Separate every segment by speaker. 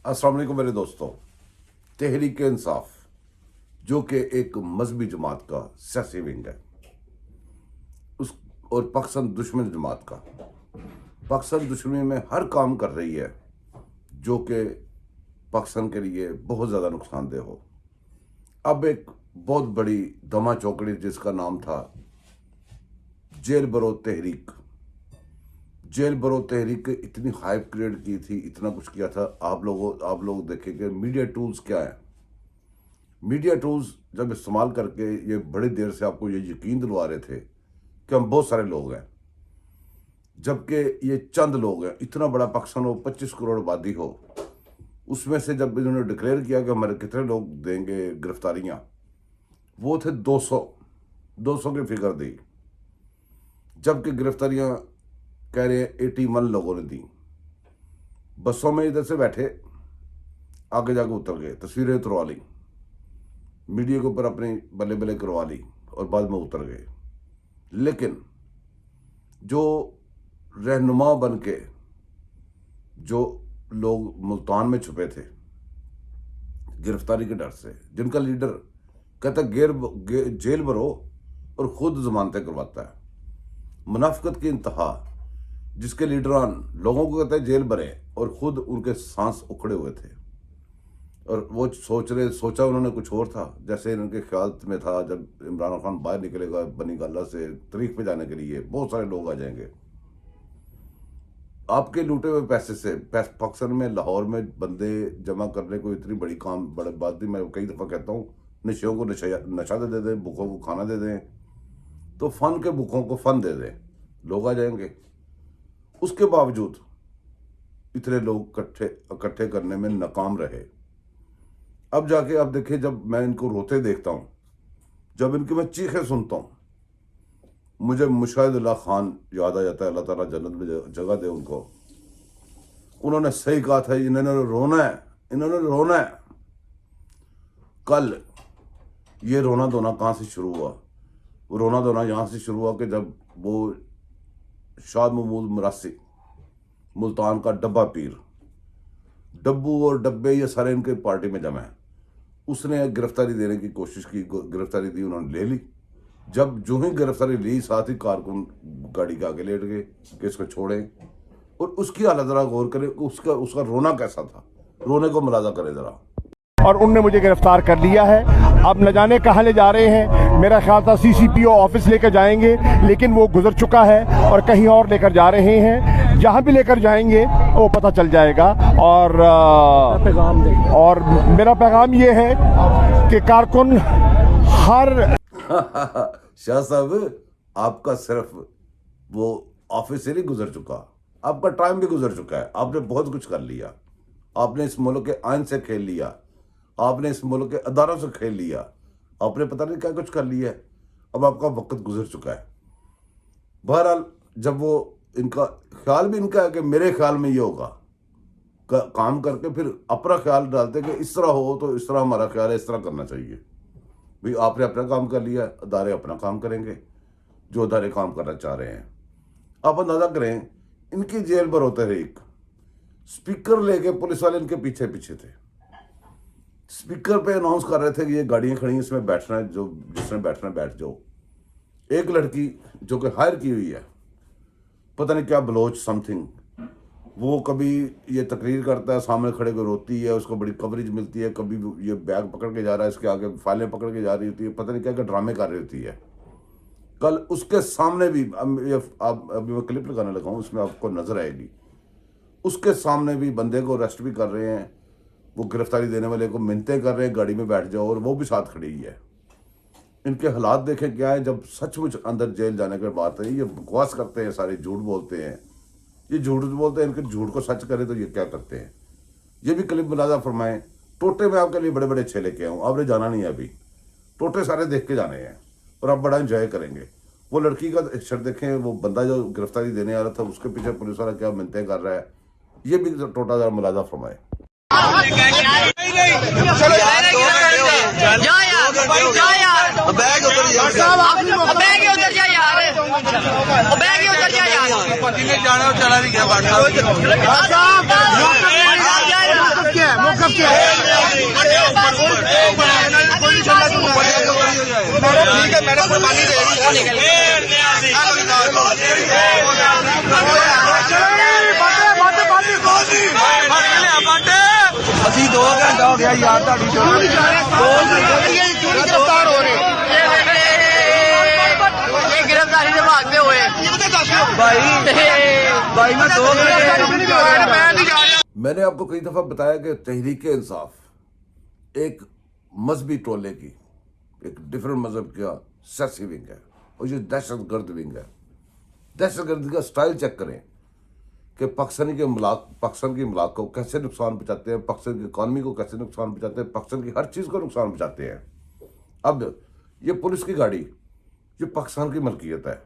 Speaker 1: अस्सलाम वालेकुम मेरे दोस्तों। तहरीक इंसाफ जो कि एक मजहबी जमात का सियासी विंग है उस और पाकिस्तान दुश्मन जमात का पाकिस्तान दुश्मनी में हर काम कर रही है जो कि पाकिस्तान के लिए बहुत ज़्यादा नुकसानदेह हो। अब एक बहुत बड़ी दमा चौकड़ी जिसका नाम था जेल बरो तहरीक, जेल बरो तहरीक इतनी हाइप क्रिएट की थी, इतना कुछ किया था। आप लोग देखेंगे मीडिया टूल्स क्या है। मीडिया टूल्स जब इस्तेमाल करके ये बड़ी देर से आपको ये यकीन दिलवा रहे थे कि हम बहुत सारे लोग हैं, जबकि ये चंद लोग हैं। इतना बड़ा पाकिस्तान हो, 25 करोड़ आबादी हो, उसमें से जब इन्होंने डिक्लेयर किया कि हमारे कितने लोग देंगे गिरफ्तारियां, वो थे 200 की फिगर दी, जबकि गिरफ्तारियां कह रहे हैं 81 लोगों ने दी। बसों में इधर से बैठे आगे जाके उतर गए, तस्वीरें उतरवा ली, मीडिया के ऊपर अपनी बल्ले बल्ले करवा ली और बाद में उतर गए। लेकिन जो रहनुमा बन के जो लोग मुल्तान में छुपे थे गिरफ्तारी के डर से, जिनका लीडर कहता जेल भरो और खुद जमानतें करवाता है, मुनाफिकत की इंतहा, जिसके लीडरान लोगों को कहते हैं जेल भरे और खुद उनके सांस उखड़े हुए थे और वो सोचा उन्होंने कुछ और था। जैसे इनके ख्याल में था जब इमरान खान बाहर निकलेगा बनी गाला से तरीक पे जाने के लिए बहुत सारे लोग आ जाएंगे। आपके लूटे हुए पैसे से पाकिस्तान में लाहौर में बंदे जमा करने को इतनी बड़ी बात नहीं। मैं कई दफ़ा कहता हूँ नशेों को नशा दे दें, भूखों को खाना दे दें, तो फन के भूखों को फन दे दें, लोग आ जाएंगे। उसके बावजूद इतने लोग इकट्ठे करने में नाकाम रहे। अब जाके आप देखिए, जब मैं इनको रोते देखता हूँ, जब इनकी मैं चीखें सुनता हूँ, मुझे मुशाहिदुल्लाह खान याद आ जाता है। अल्लाह ताला जन्नत में जगह दे उनको। उन्होंने सही कहा था, इन्होंने रोना है। कल ये रोना धोना कहाँ से शुरू हुआ? वो रोना धोना यहाँ से शुरू हुआ कि जब वो शाद महमूद मरासी, मुल्तान का डब्बा पीर, डब्बू और डब्बे ये सारे इनके पार्टी में जमा है, उसने गिरफ्तारी देने की कोशिश की, गिरफ्तारी दी, उन्होंने ले ली। जब जो ही गिरफ्तारी ली, साथ ही कारकुन गाड़ी के आगे लेट गए कि इसको छोड़ें। और उसकी हालत जरा गौर करें, उसका रोना कैसा था, रोने को मुलाजा करें जरा।
Speaker 2: और उनने मुझे गिरफ्तार कर लिया है। अब न जाने कहाँ ले जा रहे हैं। मेरा ख्याल था CCPO ऑफिस लेकर जाएंगे, लेकिन वो गुजर चुका है और कहीं और लेकर जा रहे हैं। जहाँ भी लेकर जाएंगे वो पता चल जाएगा। और मेरा पैगाम ये है कि कारकुन हर
Speaker 1: शाह साहब, आपका सिर्फ वो ऑफिस से नहीं गुजर चुका, आपका टाइम भी गुजर चुका है। आपने बहुत कुछ कर लिया, आपने इस मुल्क के आइन से खेल लिया, आपने इस मुल्क के अदारों से खेल लिया, आपने पता नहीं क्या कुछ कर लिया है। अब आपका वक्त गुजर चुका है। बहरहाल, जब वो इनका ख्याल भी इनका है कि मेरे ख्याल में ये होगा, काम करके फिर अपना ख्याल डालते कि इस तरह हो तो इस तरह हमारा ख्याल है, इस तरह करना चाहिए। भाई आपने अपना काम कर लिया, अदारे अपना काम करेंगे जो अदारे काम करना चाह रहे हैं। आप अंदाजा करें, इनकी जेल भरो तहरीक, स्पीकर लेके पुलिस वाले इनके पीछे थे। स्पीकर पे अनाउंस कर रहे थे कि ये गाड़ियां खड़ी हैं, इसमें बैठना है, जो जिसने बैठना है बैठ जाओ। एक लड़की जो कि हायर की हुई है, पता नहीं क्या बलोच समथिंग, वो कभी ये तकरीर करता है, सामने खड़े को रोती है, उसको बड़ी कवरेज मिलती है। कभी ये बैग पकड़ के जा रहा है, इसके आगे फाइलें पकड़ के जा रही होती है, पता नहीं क्या क्या ड्रामे कर रही होती है। कल उसके सामने भी, अभी मैं क्लिप लगाने लगा हूँ, उसमें आपको नजर आएगी, उसके सामने भी बंदे को अरेस्ट भी कर रहे हैं, वो गिरफ्तारी देने वाले को मिन्नतें कर रहे हैं गाड़ी में बैठ जाओ, और वो भी साथ खड़ी ही है। इनके हालात देखें क्या है। जब सचमुच अंदर जेल जाने की बात है, ये बकवास करते हैं, सारे झूठ बोलते हैं, ये झूठ बोलते हैं। इनके झूठ को सच करें तो ये क्या करते हैं। ये भी क्लिप मुलाजा फरमाएं। टोटे में आपके लिए बड़े बड़े अच्छे लेके आऊँ, आपने जाना नहीं है अभी, टोटे सारे देख के जाने हैं और आप बड़ा इंजॉय करेंगे। वो लड़की का शर्ट देखें, वो बंदा जो गिरफ्तारी देने आ रहा था, उसके पीछे पुलिस वाला क्या मिन्नतें कर रहा है, ये भी टोटा जरा मुलाजा फरमाए।
Speaker 3: बैग उतर जा यार, जाना चला नहीं गया। آپ کیا ٹھیک ہے میڈم قربانی دے ابھی 2 گھنٹہ ہو گیا یار گرفتار ہو رہے گرفتاری سے بھاگتے ہوئے بھائی میں 2 گھنٹے
Speaker 1: میں نے آپ کو کئی دفعہ بتایا کہ تحریک انصاف ایک مذہبی ٹولے کی ایک ڈفرنٹ مذہب کا سیاسی ونگ ہے اور یہ دہشت گرد ونگ ہے. دہشت گردی کا سٹائل چیک کریں کہ پاکستان کی املاک کو کیسے نقصان پہنچاتے ہیں, پاکستان کی اکانومی کو کیسے نقصان پہنچاتے ہیں, پاکستان کی ہر چیز کو نقصان پہنچاتے ہیں. اب یہ پولیس کی گاڑی یہ پاکستان کی ملکیت ہے,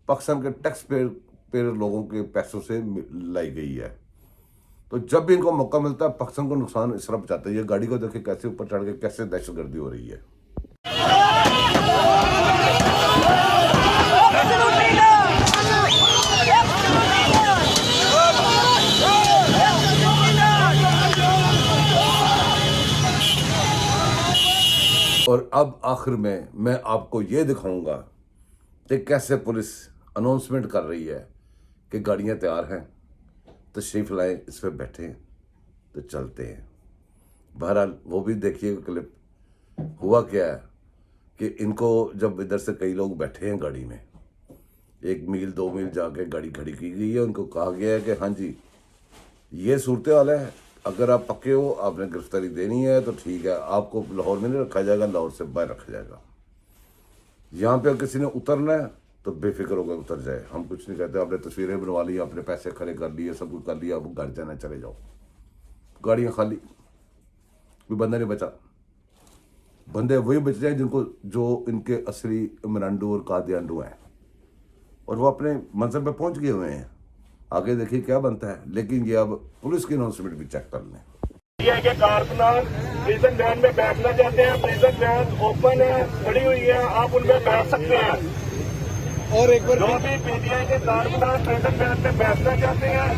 Speaker 1: پاکستان کے ٹیکس پیئر لوگوں کے پیسوں سے لائی گئی ہے. تو جب بھی ان کو موقع ملتا ہے پاکستان کو نقصان اس طرح پہنچاتے ہیں. یہ گاڑی کو دیکھیں کیسے اوپر چڑھ کے کیسے دہشت گردی ہو رہی ہے. اور اب آخر میں آپ کو یہ دکھاؤں گا کہ کیسے پولیس اناؤنسمنٹ کر رہی ہے کہ گاڑیاں تیار ہیں, تشریف لائیں, اس پہ بیٹھیں تو چلتے ہیں. بہرحال وہ بھی دیکھیے کلپ. ہوا کیا ہے کہ ان کو جب ادھر سے کئی لوگ بیٹھے ہیں گاڑی میں, 1 میل 2 میل جا کے گاڑی کھڑی کی گئی ہے, ان کو کہا گیا ہے کہ ہاں جی یہ صورتحال ہے, اگر آپ پکے ہو آپ نے گرفتاری دینی ہے تو ٹھیک ہے, آپ کو لاہور میں نہیں رکھا جائے گا, لاہور سے باہر رکھا جائے گا. یہاں پہ کسی نے اترنا ہے تو بے فکر ہو کے اتر جائے. ہم کچھ نہیں کہتے, آپ نے تصویریں بنوا لی, اپنے پیسے کھڑے کر لیے, سب کچھ کر لیا, اب گھر جانا چلے جاؤ. گاڑیاں خالی, کوئی بندہ نہیں بچا. بندے وہی بچ جائیں جو ان کے اصلی مرانڈو اور قادیانڈو ہیں, اور وہ اپنے منصب پہ پہنچ گئے ہوئے ہیں. آگے دیکھیے کیا بنتا ہے. لیکن یہ اب پولیس کی اناؤنسمنٹ بھی چیک کر لیں.
Speaker 4: یہ ہے کہ کارکنان پریزن وین میں بیٹھنا چاہتے ہیں, پریزن وین اوپن ہے, کھڑی ہوئی ہے, آپ ان میں بیٹھ سکتے ہیں. اور ایک بار جو بھی پی ٹی آئی کے کارکنان پریزن وین میں بیٹھنا چاہتے ہیں